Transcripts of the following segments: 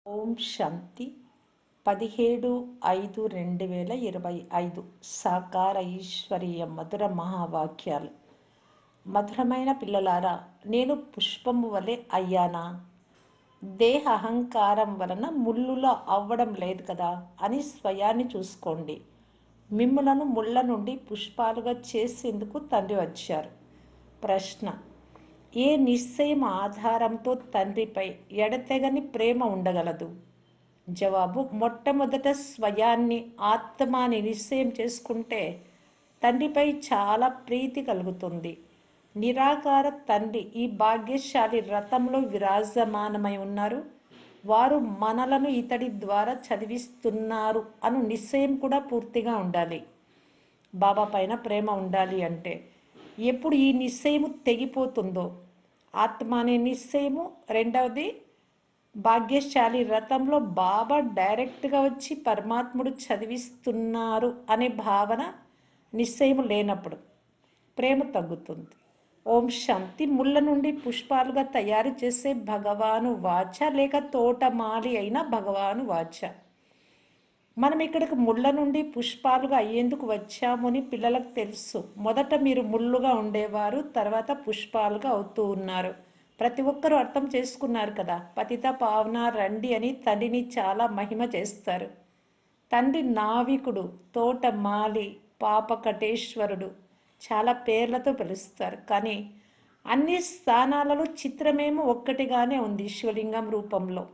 ఓం శాంతి 17/5/2025 సాకార ఈశ్వరీయ మధుర మహావాక్యాలు. మధురమైన పిల్లలారా, నేను పుష్పము వలె అయ్యానా? దేహ అహంకారం వలన ముళ్ళులా అవ్వడం లేదు కదా అని స్వయాన్ని చూసుకోండి. మిమ్ములను ముళ్ళ నుండి పుష్పాలుగా చేసేందుకు తండ్రి వచ్చారు. ప్రశ్న: ఏ నిశ్చయం ఆధారంతో తండ్రిపై ఎడతెగని ప్రేమ ఉండగలదు? జవాబు: మొట్టమొదట స్వయాన్ని ఆత్మ అని నిశ్చయం చేసుకుంటే తండ్రిపై చాలా ప్రీతి కలుగుతుంది. నిరాకార తండ్రి ఈ భాగ్యశాలి రథంలో విరాజమానమై ఉన్నారు. వారు మనలను ఇతడి ద్వారా చదివిస్తున్నారు అను నిశ్చయం కూడా పూర్తిగా ఉండాలి. బాబా పైన ప్రేమ ఉండాలి అంటే ఎప్పుడు ఈ నిశ్చయము తెగిపోతుందో, ఆత్మ అనే నిశ్చయము, రెండవది భాగ్యశాలి రథంలో బాబా డైరెక్ట్గా వచ్చి పరమాత్ముడు చదివిస్తున్నారు అనే భావన నిశ్చయం లేనప్పుడు ప్రేమ తగ్గుతుంది. ఓం శాంతి. ముళ్ళ నుండి పుష్పాలుగా తయారు చేసే భగవాను వాచ లేక తోటమాలి అయిన భగవాను వాచ. మనం ఇక్కడికి ముళ్ళ నుండి పుష్పాలుగా అయ్యేందుకు వచ్చాము అని పిల్లలకు తెలుసు. మొదట మీరు ముళ్ళుగా ఉండేవారు, తర్వాత పుష్పాలుగా అవుతూ ఉన్నారు. ప్రతి ఒక్కరూ అర్థం చేసుకున్నారు కదా. పతిత పావన రండి అని తండ్రిని చాలా మహిమ చేస్తారు. తండ్రి నావికుడు, తోటమాలి, పాపకటేశ్వరుడు చాలా పేర్లతో పిలుస్తారు. కానీ అన్ని స్థానాలలో చిత్రమేమో ఒక్కటిగానే ఉంది శివలింగం రూపంలో.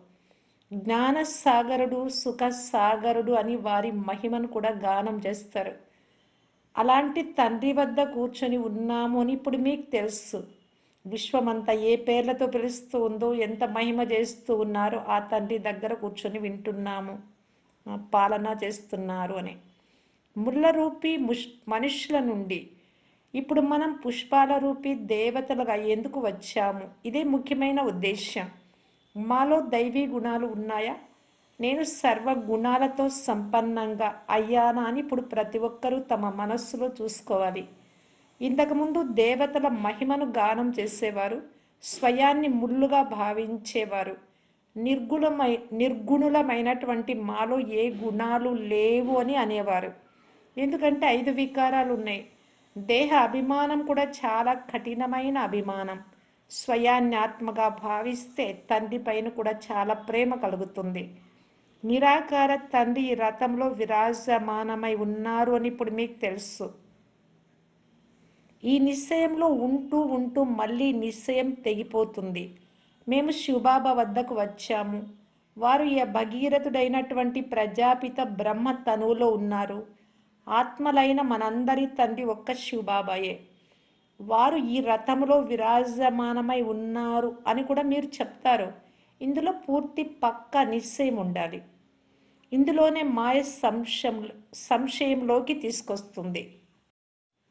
జ్ఞానసాగరుడు, సుఖసాగరుడు అని వారి మహిమను కూడా గానం చేస్తారు. అలాంటి తండ్రి వద్ద కూర్చొని ఉన్నాము అని ఇప్పుడు మీకు తెలుసు. విశ్వమంతా ఏ పేర్లతో పిలుస్తూ ఉందో, ఎంత మహిమ చేస్తూ ఉన్నారో ఆ తండ్రి దగ్గర కూర్చొని వింటున్నాము, పాలన చేస్తున్నారు అని. ముళ్ళ రూపీ మనుషుల నుండి ఇప్పుడు మనం పుష్పాల రూపీ దేవతలుగా ఎందుకు వచ్చాము? ఇదే ముఖ్యమైన ఉద్దేశం. మాలో దైవీ గుణాలు ఉన్నాయా? నేను సర్వ గుణాలతో సంపన్నంగా అయ్యానా అని ఇప్పుడు ప్రతి ఒక్కరూ తమ మనస్సులో చూసుకోవాలి. ఇంతకుముందు దేవతల మహిమను గానం చేసేవారు, స్వయాన్ని ముళ్ళుగా భావించేవారు. నిర్గుణులమైనటువంటి మాలో ఏ గుణాలు లేవు అని అనేవారు. ఎందుకంటే 5 వికారాలు ఉన్నాయి. దేహ అభిమానం కూడా చాలా కఠినమైన అభిమానం. స్వయాన్ని ఆత్మగా భావిస్తే తండ్రి పైన కూడా చాలా ప్రేమ కలుగుతుంది. నిరాకార తండ్రి ఈ రథంలో విరాజమానమై ఉన్నారు అని ఇప్పుడు మీకు తెలుసు. ఈ నిశ్చయంలో ఉంటూ ఉంటూ మళ్ళీ నిశ్చయం తెగిపోతుంది. మేము శివబాబా వద్దకు వచ్చాము. వారు ఈ భగీరథుడైనటువంటి ప్రజాపిత బ్రహ్మ తనువులో ఉన్నారు. ఆత్మలైన మనందరి తండ్రి ఒక్క శివబాబాయే. వారు ఈ రథంలో విరాజమానమై ఉన్నారు అని కూడా మీరు చెప్తారు. ఇందులో పూర్తి పక్క నిశ్చయం ఉండాలి. ఇందులోనే మాయ సంశయంలోకి తీసుకొస్తుంది.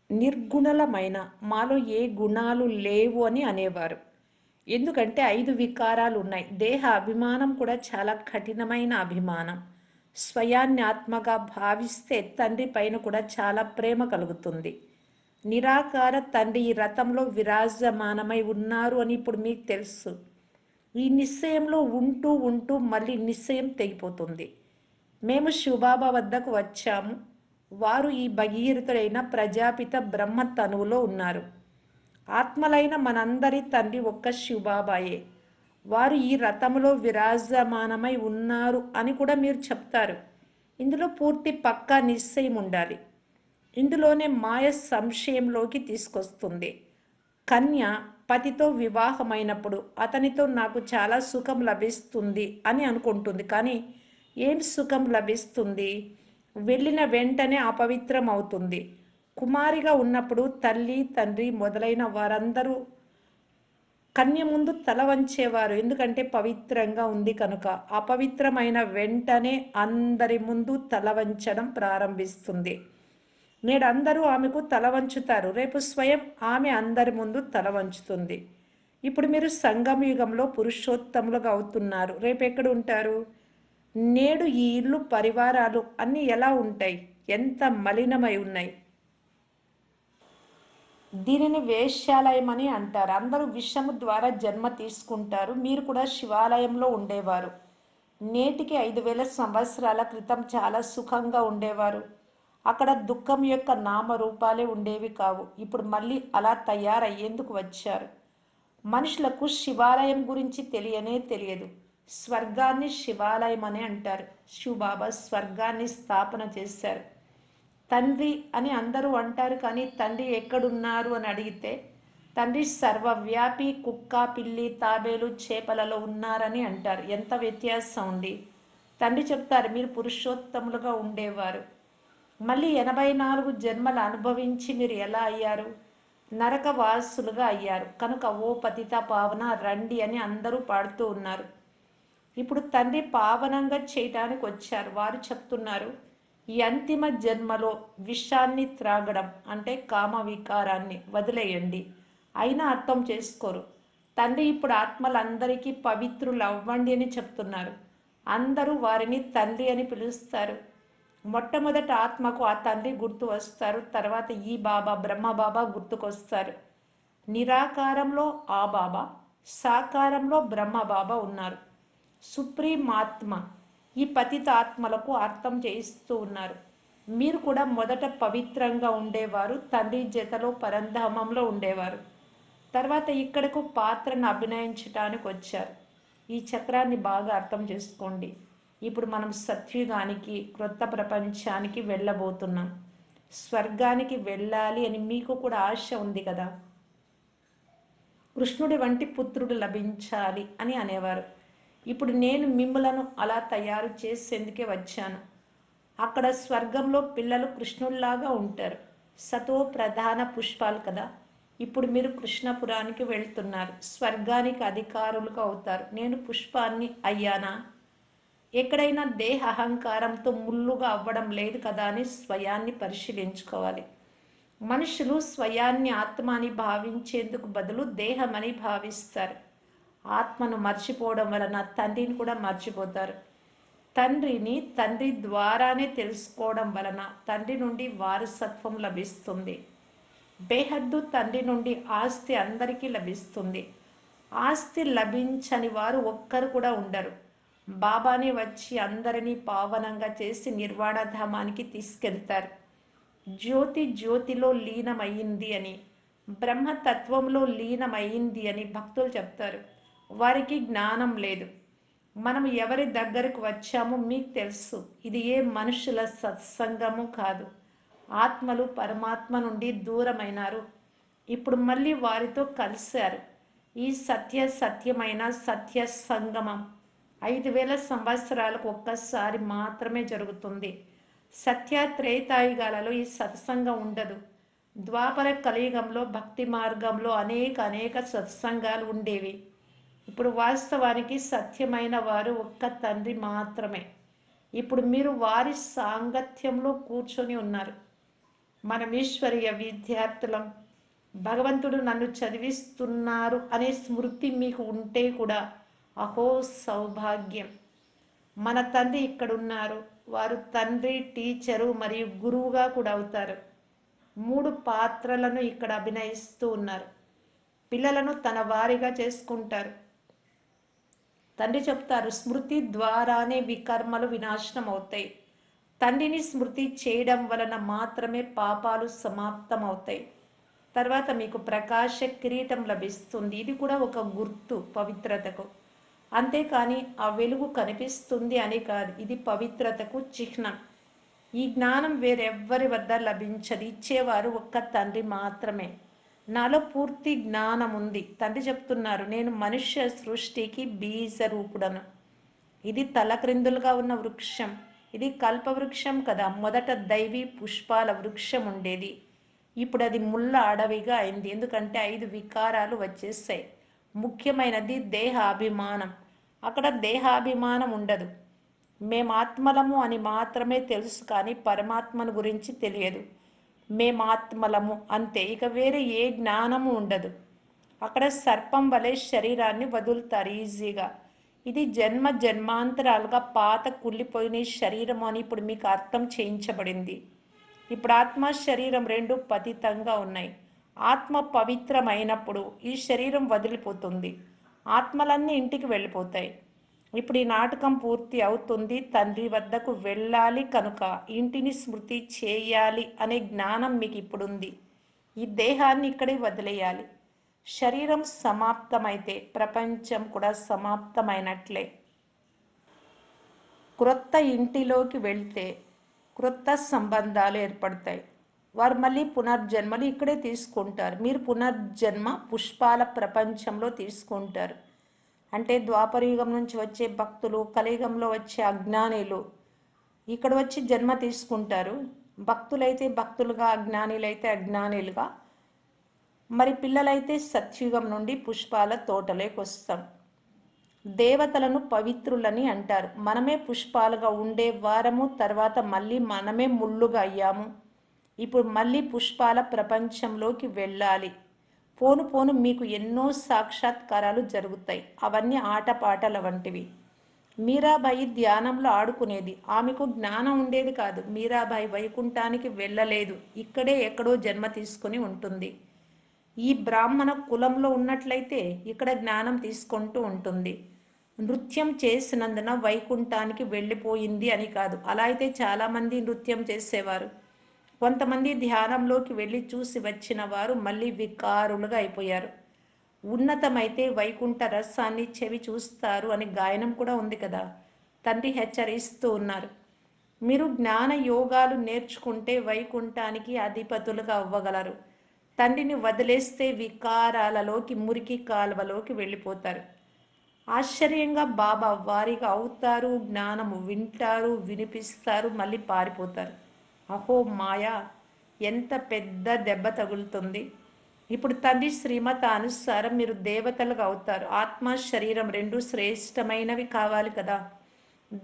నిర్గుణలమైన మాలో ఏ గుణాలు లేవు అని అనేవారు. ఎందుకంటే 5 వికారాలు ఉన్నాయి. దేహ అభిమానం కూడా చాలా కఠినమైన అభిమానం. స్వయాన్ని ఆత్మగా భావిస్తే తండ్రి పైన కూడా చాలా ప్రేమ కలుగుతుంది. నిరాకార తండ్రి ఈ రథంలో విరాజమానమై ఉన్నారు అని ఇప్పుడు మీకు తెలుసు. ఈ నిశ్చయంలో ఉంటూ ఉంటూ మళ్ళీ నిశ్చయం తెగిపోతుంది. మేము శివబాబా వద్దకు వచ్చాము. వారు ఈ భగీరథుడైన ప్రజాపిత బ్రహ్మ తనువులో ఉన్నారు. ఆత్మలైన మనందరి తండ్రి ఒక్క శివబాబాయే. వారు ఈ రథములో విరాజమానమై ఉన్నారు అని కూడా మీరు చెప్తారు. ఇందులో పూర్తి పక్కా నిశ్చయం ఉండాలి. ఇందులోనే మాయ సంశయంలోకి తీసుకొస్తుంది. కన్య పతితో వివాహమైనప్పుడు అతనితో నాకు చాలా సుఖం లభిస్తుంది అని అనుకుంటుంది. కానీ ఏం సుఖం లభిస్తుంది? వెళ్ళిన వెంటనే అపవిత్రం అవుతుంది. కుమారిగా ఉన్నప్పుడు తల్లి, తండ్రి మొదలైన వారందరూ కన్య ముందు తల వంచేవారు. ఎందుకంటే పవిత్రంగా ఉంది కనుక. అపవిత్రమైన వెంటనే అందరి ముందు తల వంచడం ప్రారంభిస్తుంది. నేడు అందరూ ఆమెకు తల వంచుతారు. రేపు స్వయం ఆమె అందరి ముందు తల వంచుతుంది. ఇప్పుడు మీరు సంగమ యుగంలో పురుషోత్తములుగా అవుతున్నారు. రేపు ఎక్కడ ఉంటారు? నేడు ఈ ఇల్లు పరివారాలు అన్నీ ఎలా ఉంటాయి? ఎంత మలినమై ఉన్నాయి. దీనిని వేశ్యాలయం అని అంటారు. అందరూ విషము ద్వారా జన్మ తీసుకుంటారు. మీరు కూడా శివాలయంలో ఉండేవారు. నేటికి 5,000 సంవత్సరాల క్రితం చాలా సుఖంగా ఉండేవారు. అక్కడ దుఃఖం యొక్క నామరూపాలే ఉండేవి కావు. ఇప్పుడు మళ్ళీ అలా తయారయ్యేందుకు వచ్చారు. మనుషులకు శివాలయం గురించి తెలియనే తెలియదు. స్వర్గాన్ని శివాలయం అని అంటారు. శివబాబా స్వర్గాన్ని స్థాపన చేశారు. తండ్రి అని అందరూ అంటారు, కానీ తండ్రి ఎక్కడున్నారు అని అడిగితే తండ్రి సర్వవ్యాపి కుక్క పిల్లి తాబేలు చేపలలో ఉన్నారని అంటారు. ఎంత వ్యత్యాసం ఉంది. తండ్రి చెప్తారు మీరు పురుషోత్తములుగా ఉండేవారు. మళ్ళీ 84 జన్మలు అనుభవించి మీరు ఎలా అయ్యారు? నరకవాసులుగా అయ్యారు. కనుక ఓ పతిత పావన రండి అని అందరూ పాడుతూ ఉన్నారు. ఇప్పుడు తండ్రి పావనంగా చేయటానికి వచ్చారు. వారు చెప్తున్నారు ఈ అంతిమ జన్మలో విషాన్ని త్రాగడం అంటే కామ వికారాన్ని వదిలేయండి. అయినా అర్థం చేసుకోరు. తండ్రి ఇప్పుడు ఆత్మలందరికీ పవిత్రులు అవ్వండి అని చెప్తున్నారు. అందరూ వారిని తండ్రి అని పిలుస్తారు. మొట్టమొదట ఆత్మకు ఆ తండ్రి గుర్తు వస్తారు. తర్వాత ఈ బాబా బ్రహ్మ బాబా గుర్తుకొస్తారు. నిరాకారంలో ఆ బాబా, సాకారంలో బ్రహ్మ బాబా ఉన్నారు. సుప్రీం ఆత్మ ఈ పతిత ఆత్మలకు అర్థం చేయిస్తూ ఉన్నారు. మీరు కూడా మొదట పవిత్రంగా ఉండేవారు, తండ్రి జతలో పరంధామంలో ఉండేవారు. తర్వాత ఇక్కడకు పాత్రను అభినయించటానికి వచ్చారు. ఈ చక్రాన్ని బాగా అర్థం చేసుకోండి. ఇప్పుడు మనం సత్యుగానికి క్రొత్త ప్రపంచానికి వెళ్ళబోతున్నాం. స్వర్గానికి వెళ్ళాలి అని మీకు కూడా ఆశ ఉంది కదా. కృష్ణుడి వంటి పుత్రుడు లభించాలి అని అనేవారు. ఇప్పుడు నేను మిమ్మలను అలా తయారు చేసేందుకే వచ్చాను. అక్కడ స్వర్గంలో పిల్లలు కృష్ణుల్లాగా ఉంటారు. సతో ప్రధాన పుష్పాలు కదా. ఇప్పుడు మీరు కృష్ణపురానికి వెళ్తున్నారు. స్వర్గానికి అధికారులుగా అవుతారు. నేను పుష్పాన్ని అయ్యానా? ఎక్కడైనా దేహ అహంకారంతో ముళ్ళుగా అవ్వడం లేదు కదా అని స్వయాన్ని పరిశీలించుకోవాలి. మనుషులు స్వయాన్ని ఆత్మ అని భావించేందుకు బదులు దేహమని భావిస్తారు. ఆత్మను మర్చిపోవడం వలన తండ్రిని కూడా మర్చిపోతారు. తండ్రిని తండ్రి ద్వారానే తెలుసుకోవడం వలన తండ్రి నుండి వారసత్వం లభిస్తుంది. బేహద్దు తండ్రి నుండి ఆస్తి అందరికీ లభిస్తుంది. ఆస్తి లభించని వారు ఒక్కరు కూడా ఉండరు. బాబానే వచ్చి అందరినీ పావనంగా చేసి నిర్వాణధామానికి తీసుకెళ్తారు. జ్యోతి జ్యోతిలో లీనమైంది అని, బ్రహ్మతత్వంలో లీనమైంది అని భక్తులు చెప్తారు. వారికి జ్ఞానం లేదు. మనం ఎవరి దగ్గరకు వచ్చామో మీకు తెలుసు. ఇది ఏ మనుషుల సత్సంగము కాదు. ఆత్మలు పరమాత్మ నుండి దూరమైనారు. ఇప్పుడు మళ్ళీ వారితో కలిశారు. ఈ సత్యమైన సత్య సంగమం 5,000 సంవత్సరాలకు ఒక్కసారి మాత్రమే జరుగుతుంది. సత్య త్రేతాయుగాలలో ఈ సత్సంగం ఉండదు. ద్వాపర కలియుగంలో భక్తి మార్గంలో అనేక సత్సంగాలు ఉండేవి. ఇప్పుడు వాస్తవానికి సత్యమైన వారు ఒక్క తండ్రి మాత్రమే. ఇప్పుడు మీరు వారి సాంగత్యంలో కూర్చొని ఉన్నారు. మనం ఈశ్వరీయ విద్యార్థులం. భగవంతుడు నన్ను చదివిస్తున్నారు అనే స్మృతి మీకు ఉంటే కూడా అహో సౌభాగ్యం. మన తండ్రి ఇక్కడున్నారు. వారు తండ్రి, టీచరు మరియు గురువుగా కూడా అవుతారు. 3 పాత్రలను ఇక్కడ అభినయిస్తూ ఉన్నారు. పిల్లలను తన వారిగా చేసుకుంటారు. తండ్రి చెప్తారు స్మృతి ద్వారానే వికర్మలు వినాశనం అవుతాయి. తండ్రిని స్మృతి చేయడం వలన మాత్రమే పాపాలు సమాప్తం అవుతాయి. తర్వాత మీకు ప్రకాశ కిరీటం లభిస్తుంది. ఇది కూడా ఒక గుర్తు పవిత్రతకు. అంతేకాని ఆ వెలుగు కనిపిస్తుంది అని కాదు. ఇది పవిత్రతకు చిహ్నం. ఈ జ్ఞానం వేరెవ్వరి వద్ద లభించదు. ఇచ్చేవారు ఒక్క తండ్రి మాత్రమే. నాలో పూర్తి జ్ఞానం ఉంది. తండ్రి చెప్తున్నారు నేను మనుష్య సృష్టికి బీజ రూపుడను. ఇది తలక్రిందులుగా ఉన్న వృక్షం. ఇది కల్పవృక్షం కదా. మొదట దైవీ పుష్పాల వృక్షం ఉండేది. ఇప్పుడు అది ముళ్ళ అడవిగా అయింది. ఎందుకంటే 5 వికారాలు వచ్చేసాయి. ముఖ్యమైనది దేహాభిమానం. అక్కడ దేహాభిమానం ఉండదు. మేము ఆత్మలము అని మాత్రమే తెలుసు, కానీ పరమాత్మను గురించి తెలియదు. మేమాత్మలము అంతే, ఇక వేరే ఏ జ్ఞానము ఉండదు. అక్కడ సర్పం వలె శరీరాన్ని వదులుతారు ఈజీగా. ఇది జన్మ జన్మాంతరాలుగా పాత కుళ్ళిపోయిన శరీరం అని ఇప్పుడు మీకు అర్థం చేయించబడింది. ఇప్పుడు ఆత్మ శరీరం రెండు పతితంగా ఉన్నాయి. ఆత్మ పవిత్రమైనప్పుడు ఈ శరీరం వదిలిపోతుంది. ఆత్మలన్నీ ఇంటికి వెళ్ళిపోతాయి. ఇప్పుడు ఈ నాటకం పూర్తి అవుతుంది. తండ్రి వద్దకు వెళ్ళాలి కనుక ఇంటిని స్మృతి చేయాలి అనే జ్ఞానం మీకు ఇప్పుడుంది. ఈ దేహాన్ని ఇక్కడే వదిలేయాలి. శరీరం సమాప్తమైతే ప్రపంచం కూడా సమాప్తమైనట్లే. క్రొత్త ఇంటిలోకి వెళ్తే క్రొత్త సంబంధాలు ఏర్పడతాయి. వారు మళ్ళీ పునర్జన్మలు ఇక్కడే తీసుకుంటారు. మీరు పునర్జన్మ పుష్పాల ప్రపంచంలో తీసుకుంటారు. అంటే ద్వాపరయుగం నుంచి వచ్చే భక్తులు, కలియుగంలో వచ్చే అజ్ఞానులు ఇక్కడ వచ్చి జన్మ తీసుకుంటారు. భక్తులైతే భక్తులుగా, అజ్ఞానులైతే అజ్ఞానులుగా. మరి పిల్లలైతే సత్యుగం నుండి పుష్పాల తోటలోకి వస్తాం. దేవతలను పవిత్రులని అంటారు. మనమే పుష్పాలుగా ఉండే వారము, తర్వాత మళ్ళీ మనమే ముళ్ళుగా అయ్యాము. ఇప్పుడు మళ్ళీ పుష్పాల ప్రపంచంలోకి వెళ్ళాలి. పోను పోను మీకు ఎన్నో సాక్షాత్కారాలు జరుగుతాయి. అవన్నీ ఆటపాటల వంటివి. మీరాబాయి ధ్యానంలో ఆడుకునేది. ఆమెకు జ్ఞానం ఉండేది కాదు. మీరాబాయి వైకుంఠానికి వెళ్ళలేదు. ఇక్కడే ఎక్కడో జన్మ తీసుకుని ఉంటుంది. ఈ బ్రాహ్మణ కులంలో ఉన్నట్లయితే ఇక్కడ జ్ఞానం తీసుకుంటూ ఉంటుంది. నృత్యం చేసినందున వైకుంఠానికి వెళ్ళిపోయింది అని కాదు. అలా అయితే చాలామంది నృత్యం చేసేవారు. కొంతమంది ధ్యానంలోకి వెళ్ళి చూసి వచ్చిన వారు మళ్ళీ వికారులుగా అయిపోయారు. ఉన్నతమైతే వైకుంఠ రసాన్ని చెవి చూస్తారు అని గాయనం కూడా ఉంది కదా. తండ్రి హెచ్చరిస్తూ ఉన్నారు. మీరు జ్ఞాన యోగాలు నేర్చుకుంటే వైకుంఠానికి అధిపతులుగా అవ్వగలరు. తండ్రిని వదిలేస్తే వికారాలలోకి, మురికి కాలువలోకి వెళ్ళిపోతారు. ఆశ్చర్యంగా బాబా వారిగా అవుతారు, జ్ఞానము వింటారు, వినిపిస్తారు, మళ్ళీ పారిపోతారు. అహో మాయా, ఎంత పెద్ద దెబ్బ తగులుతుంది. ఇప్పుడు తండ్రి శ్రీమత అనుసారం మీరు దేవతలుగా అవుతారు. ఆత్మ శరీరం రెండు శ్రేష్టమైనవి కావాలి కదా.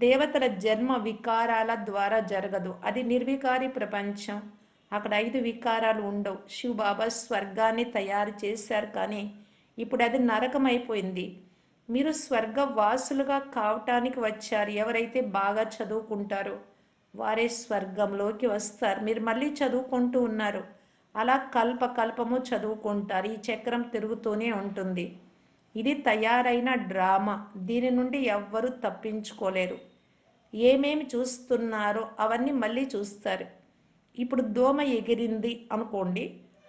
దేవతల జన్మ వికారాల ద్వారా జరగదు. అది నిర్వికారి ప్రపంచం. అక్కడ 5 వికారాలు ఉండవు. శివ బాబా స్వర్గాన్ని తయారు చేశారు, కానీ ఇప్పుడు అది నరకం అయిపోయింది. మీరు స్వర్గవాసులుగా కావటానికి వచ్చారు. ఎవరైతే బాగా చదువుకుంటారో వారే స్వర్గంలోకి వస్తారు. మీరు మళ్ళీ చదువుకుంటూ ఉన్నారు. అలా కల్పము చదువుకుంటారు. ఈ చక్రం తిరుగుతూనే ఉంటుంది. ఇది తయారైన డ్రామా. దీని నుండి ఎవ్వరూ తప్పించుకోలేరు. ఏమేమి చూస్తున్నారో అవన్నీ మళ్ళీ చూస్తారు. ఇప్పుడు దోమ ఎగిరింది అనుకోండి,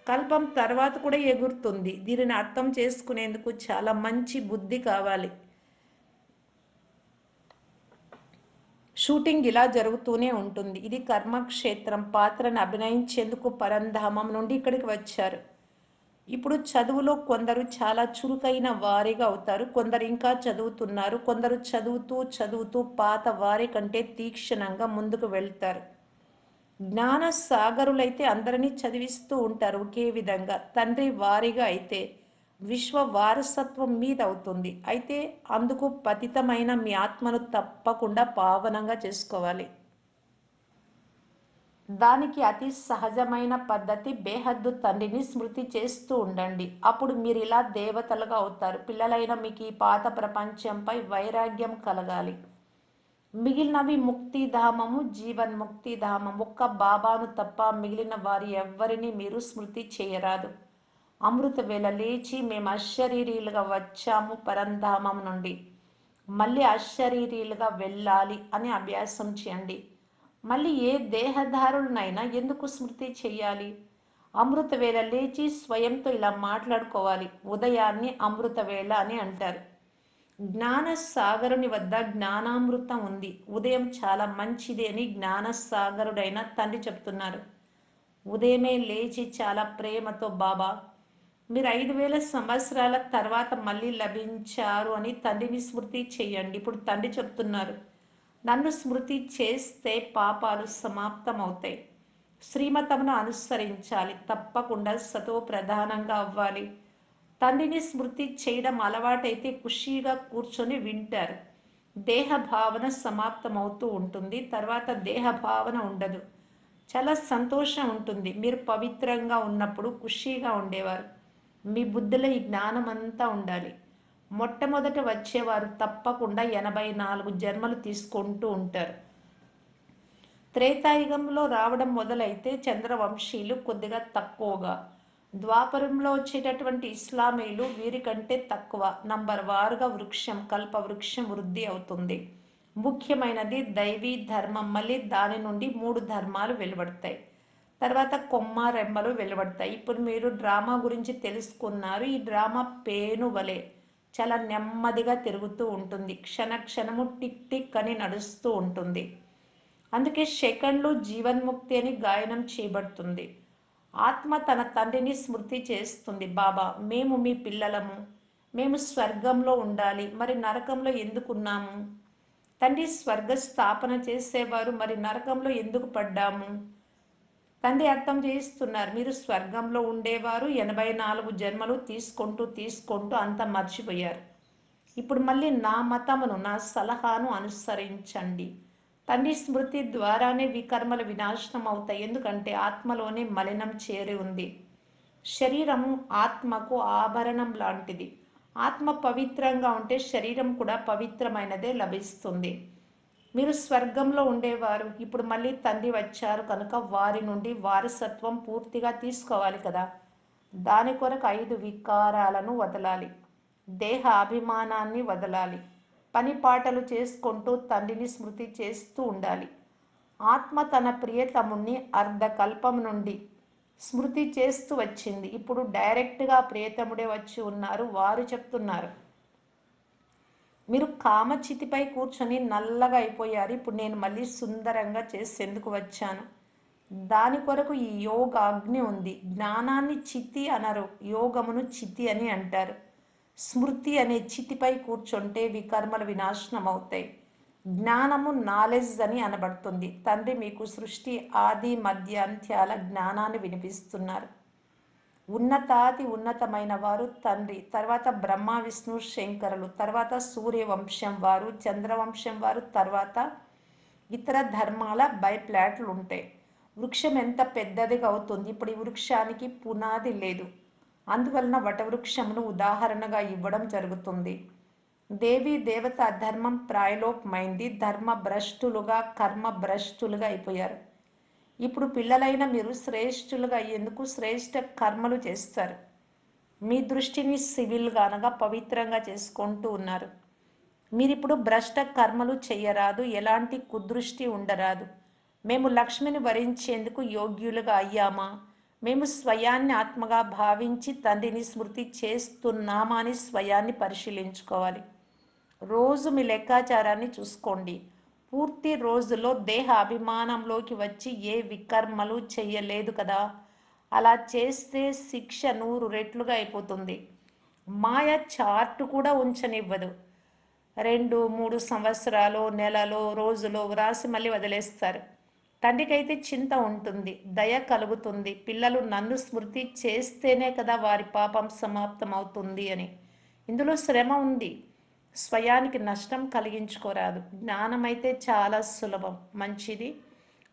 కల్పం తర్వాత కూడా ఎగురుతుంది. దీనిని అర్థం చేసుకునేందుకు చాలా మంచి బుద్ధి కావాలి. షూటింగ్ ఇలా జరుగుతూనే ఉంటుంది. ఇది కర్మక్షేత్రం. పాత్రను అభినయించేందుకు పరంధామం నుండి ఇక్కడికి వచ్చారు. ఇప్పుడు చదువులో కొందరు చాలా చురుకైన వారిగా అవుతారు. కొందరు ఇంకా చదువుతున్నారు. కొందరు చదువుతూ చదువుతూ పాత వారి కంటే తీక్షణంగా ముందుకు వెళ్తారు. జ్ఞాన సాగరులైతే అందరినీ చదివిస్తూ ఉంటారు ఒకే విధంగా. తండ్రి వారిగా అయితే విశ్వ వారసత్వం మీద అవుతుంది. అయితే అందుకు పతితమైన మీ ఆత్మను తప్పకుండా పావనంగా చేసుకోవాలి. దానికి అతి సహజమైన పద్ధతి బేహద్దు తండ్రిని స్మృతి చేస్తూ ఉండండి. అప్పుడు మీరు ఇలా దేవతలుగా అవుతారు. పిల్లలైన మీకు ఈ పాత ప్రపంచంపై వైరాగ్యం కలగాలి. మిగిలినవి ముక్తిధామము, జీవన్ముక్తిధామం. ఒక్క బాబాను తప్ప మిగిలిన వారి ఎవ్వరిని మీరు స్మృతి చేయరాదు. అమృత వేళ లేచి మేము అశరీరీలుగా వచ్చాము పరంధామం నుండి, మళ్ళీ అశరీరీలుగా వెళ్ళాలి అని అభ్యాసం చేయండి. మళ్ళీ ఏ దేహదారులనైనా ఎందుకు స్మృతి చేయాలి? అమృత వేళ లేచి స్వయంతో ఇలా మాట్లాడుకోవాలి. ఉదయాన్ని అమృత వేళ అని అంటారు. జ్ఞాన సాగరుని వద్ద జ్ఞానామృతం ఉంది. ఉదయం చాలా మంచిది అని జ్ఞానసాగరుడైన తండ్రి చెప్తున్నారు. ఉదయమే లేచి చాలా ప్రేమతో బాబా, మీరు 5,000 సంవత్సరాల తర్వాత మళ్ళీ లభించారు అని తండ్రిని స్మృతి చేయండి. ఇప్పుడు తండ్రి చెప్తున్నారు, నన్ను స్మృతి చేస్తే పాపాలు సమాప్తమవుతాయి. శ్రీమతమును అనుసరించాలి. తప్పకుండా సతో ప్రధానంగా అవ్వాలి. తండ్రిని స్మృతి చేయడం అలవాటైతే ఖుషీగా కూర్చొని వింటారు. దేహ భావన సమాప్తమవుతూ ఉంటుంది. తర్వాత దేహ భావన ఉండదు. చాలా సంతోషం ఉంటుంది. మీరు పవిత్రంగా ఉన్నప్పుడు ఖుషీగా ఉండేవారు. మీ బుద్ధిలో ఈ జ్ఞానం అంతా ఉండాలి. మొట్టమొదట వచ్చేవారు తప్పకుండా 84 జన్మలు తీసుకుంటూ ఉంటారు. త్రేతాయుగంలో రావడం మొదలైతే చంద్రవంశీయులు కొద్దిగా తక్కువగా, ద్వాపరంలో వచ్చేటటువంటి ఇస్లామీలు వీరికంటే తక్కువ నంబర్ వారుగా వృక్షం కల్ప వృక్షం వృద్ధి అవుతుంది. ముఖ్యమైనది దైవీ ధర్మం, మళ్ళీ దాని నుండి 3 ధర్మాలు వెలువడతాయి. తర్వాత కొమ్మ రెమ్మలు వెలువడతాయి. ఇప్పుడు మీరు డ్రామా గురించి తెలుసుకున్నారు. ఈ డ్రామా పేను వలె చాలా నెమ్మదిగా తిరుగుతూ ఉంటుంది. క్షణ క్షణము టిక్ టిక్ అని నడుస్తూ ఉంటుంది. అందుకే సెకండ్లు జీవన్ముక్తి అని గాయనం చేయబడుతుంది. ఆత్మ తన తండ్రిని స్మృతి చేస్తుంది. బాబా, మేము మీ పిల్లలము, మేము స్వర్గంలో ఉండాలి, మరి నరకంలో ఎందుకున్నాము? తండ్రి స్వర్గ స్థాపన చేసేవారు, మరి నరకంలో ఎందుకు పడ్డాము? తండ్రి అర్థం చేయిస్తున్నారు, మీరు స్వర్గంలో ఉండేవారు, 84 జన్మలు తీసుకుంటూ తీసుకుంటూ అంతా మర్చిపోయారు. ఇప్పుడు మళ్ళీ నా మతమును, నా సలహాను అనుసరించండి. తండ్రి స్మృతి ద్వారానే వికర్మలు వినాశనం అవుతాయి. ఎందుకంటే ఆత్మలోనే మలినం చేరి ఉంది. శరీరము ఆత్మకు ఆభరణం లాంటిది. ఆత్మ పవిత్రంగా ఉంటే శరీరం కూడా పవిత్రమైనదే లభిస్తుంది. మీరు స్వర్గంలో ఉండేవారు, ఇప్పుడు మళ్ళీ తండ్రి వచ్చారు కనుక వారి నుండి వారసత్వం పూర్తిగా తీసుకోవాలి కదా. దాని కొరకు 5 వికారాలను వదలాలి. దేహ అభిమానాన్ని వదలాలి. పని పాటలు చేసుకుంటూ తండ్రిని స్మృతి చేస్తూ ఉండాలి. ఆత్మ తన ప్రియతముణ్ణి అర్ధకల్పం నుండి స్మృతి చేస్తూ వచ్చింది. ఇప్పుడు డైరెక్ట్గా ప్రియతముడే వచ్చి ఉన్నారు. వారు చెప్తున్నారు, మీరు కామచితిపై కూర్చొని నల్లగా అయిపోయారు, ఇప్పుడు నేను మళ్ళీ సుందరంగా చేసేందుకు వచ్చాను. దాని కొరకు ఈ యోగ అగ్ని ఉంది. జ్ఞానాన్ని చితి అనరు, యోగమును చితి అని అంటారు. స్మృతి అనే చితిపై కూర్చుంటే వికర్మలు వినాశనం అవుతాయి. జ్ఞానము నాలెడ్జ్ అని అనబడుతుంది. తండ్రి మీకు సృష్టి ఆది మధ్య అంత్యాల జ్ఞానాన్ని వినిపిస్తున్నారు. ఉన్నతాతి ఉన్నతమైన వారు తండ్రి, తర్వాత బ్రహ్మ విష్ణు శంకరులు, తర్వాత సూర్యవంశం వారు, చంద్రవంశం వారు, తర్వాత ఇతర ధర్మాల బైప్లాట్లు ఉంటాయి. వృక్షం ఎంత పెద్దదిగా అవుతుంది. ఇప్పుడు ఈ వృక్షానికి పునాది లేదు, అందువలన వటవృక్షమును ఉదాహరణగా ఇవ్వడం జరుగుతుంది. దేవీ దేవత ధర్మం ప్రాయలోపమైంది. ధర్మ భ్రష్టులుగా కర్మ భ్రష్టులుగా అయిపోయారు. ఇప్పుడు పిల్లలైన మీరు శ్రేష్ఠులుగా అయ్యేందుకు శ్రేష్ఠ కర్మలు చేస్తారు. మీ దృష్టిని సివిల్గా అనగా పవిత్రంగా చేసుకుంటూ ఉన్నారు. మీరిప్పుడు భ్రష్ట కర్మలు చెయ్యరాదు, ఎలాంటి కుదృష్టి ఉండరాదు. మేము లక్ష్మిని వరించేందుకు యోగ్యులుగా అయ్యామా? మేము స్వయాన్ని ఆత్మగా భావించి తండ్రిని స్మృతి చేస్తున్నామా అని స్వయాన్ని పరిశీలించుకోవాలి. రోజు మీ లెక్కాచారాన్ని చూసుకోండి. పూర్తి రోజులో దేహ అభిమానంలోకి వచ్చి ఏ వికర్మలు చెయ్యలేదు కదా. అలా చేస్తే శిక్ష 100 రెట్లుగా అయిపోతుంది. మాయ చార్టు కూడా ఉంచనివ్వదు. 2-3 సంవత్సరాలు, నెలలో, రోజులో వ్రాసి మళ్ళీ వదిలేస్తారు. తండ్రికైతే చింత ఉంటుంది, దయ కలుగుతుంది. పిల్లలు నన్ను స్మృతి చేస్తేనే కదా వారి పాపం సమాప్తం అవుతుంది అని. ఇందులో శ్రమ ఉంది. స్వయానికి నష్టం కలిగించుకోరాదు. జ్ఞానమైతే చాలా సులభం, మంచిది.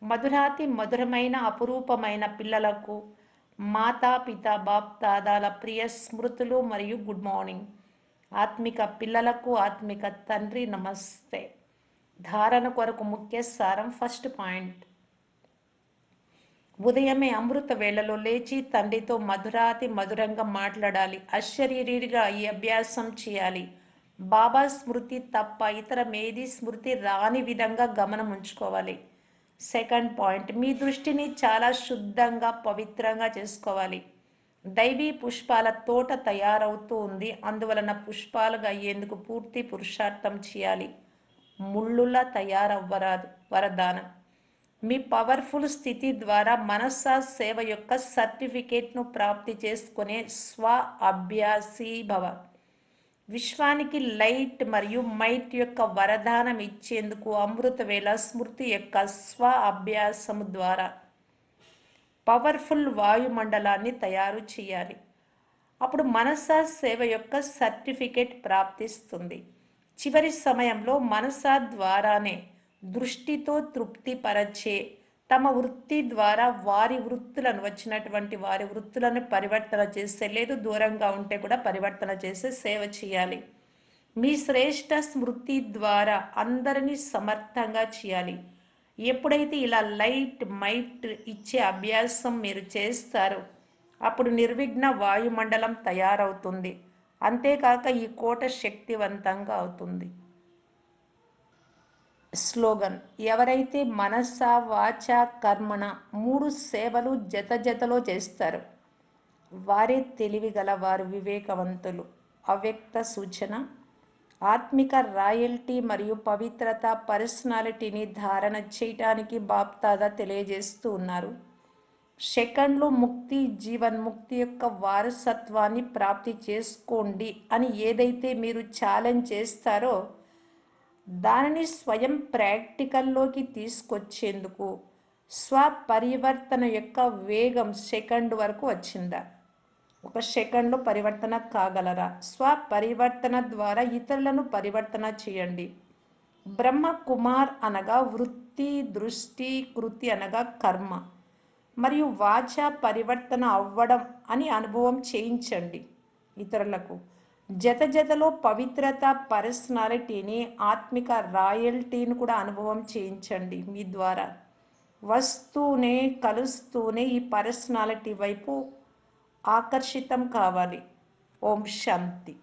మధురాతి మధురమైన అపురూపమైన పిల్లలకు మాతాపిత బాప్దాదాల ప్రియ స్మృతులు మరియు గుడ్ మార్నింగ్. ఆత్మిక పిల్లలకు ఆత్మిక తండ్రి నమస్తే. ధారణ కొరకు ముఖ్య సారం. ఫస్ట్ పాయింట్, ఉదయమే అమృత వేళలో లేచి తండ్రితో మధురాతి మధురంగా మాట్లాడాలి. అశరీరిగా ఈ అభ్యాసం చేయాలి. బాబా స్మృతి తప్ప ఇతరమేది స్మృతి రాని విధంగా గమనం ఉంచుకోవాలి. సెకండ్ పాయింట్, మీ దృష్టిని చాలా శుద్ధంగా పవిత్రంగా చేసుకోవాలి. దైవీ పుష్పాల తోట తయారవుతూ ఉంది, అందువలన పుష్పాలుగా అయ్యేందుకు పూర్తి పురుషార్థం చేయాలి. ముళ్ళులా తయారవ్వరాదు. వరదానం, మీ పవర్ఫుల్ స్థితి ద్వారా మనసా సేవ యొక్క సర్టిఫికేట్ను ప్రాప్తి చేసుకునే స్వ అభ్యాసీ భవ. విశ్వానికి లైట్ మరియు మైట్ యొక్క వరదానం ఇచ్చేందుకు అమృతవేళ స్మృతి యొక్క స్వ అభ్యాసము ద్వారా పవర్ఫుల్ వాయుమండలాన్ని తయారు చేయాలి. అప్పుడు మనసా సేవ యొక్క సర్టిఫికేట్ ప్రాప్తిస్తుంది. చివరి సమయంలో మనసా ద్వారానే దృష్టితో తృప్తిపరచే తమ వృత్తి ద్వారా వారి వృత్తులను వచ్చినటువంటి వారి వృత్తులను పరివర్తన చేసే, లేదు దూరంగా ఉంటే కూడా పరివర్తన చేసే సేవ చేయాలి. మీ శ్రేష్ట స్మృతి ద్వారా అందరినీ సమర్థంగా చేయాలి. ఎప్పుడైతే ఇలా లైట్ మైట్ ఇచ్చే అభ్యాసం మీరు చేస్తారో అప్పుడు నిర్విఘ్న వాయుమండలం తయారవుతుంది. అంతేకాక ఈ కోట శక్తివంతంగా అవుతుంది. స్లోగన్: ఎవరైతే మనస వాచ కర్మణ 3 సేవలు జతలో చేస్తారో వారే తెలివిగల వారు, వివేకవంతులు. అవ్యక్త సూచన: ఆత్మిక రాయల్టీ మరియు పవిత్రత పర్సనాలిటీని ధారణ చేయటానికి బాప్దాదా తెలియజేస్తూ ఉన్నారు. సెకండ్లో ముక్తి, జీవన్ముక్తి యొక్క వారసత్వాన్ని ప్రాప్తి చేసుకోండి అని ఏదైతే మీరు ఛాలెంజ్ చేస్తారో దానిని స్వయం ప్రాక్టికల్లోకి తీసుకొచ్చేందుకు స్వపరివర్తన యొక్క వేగం సెకండ్ వరకు వచ్చిందా? ఒక సెకండ్లో పరివర్తన కాగలరా? స్వపరివర్తన ద్వారా ఇతరులను పరివర్తన చేయండి. బ్రహ్మ కుమార్ అనగా వృత్తి, దృష్టి, కృతి అనగా కర్మ మరియు వాచ పరివర్తన అవ్వడం అని అనుభవం చేయించండి ఇతరులకు. జతలో పవిత్రత పర్సనాలిటీని, ఆత్మిక రాయల్టీని కూడా అనుభవం చేయించండి మీ ద్వారా. వస్తూనే కలుస్తూనే ఈ పర్సనాలిటీ వైపు ఆకర్షితం కావాలి. ఓం శాంతి.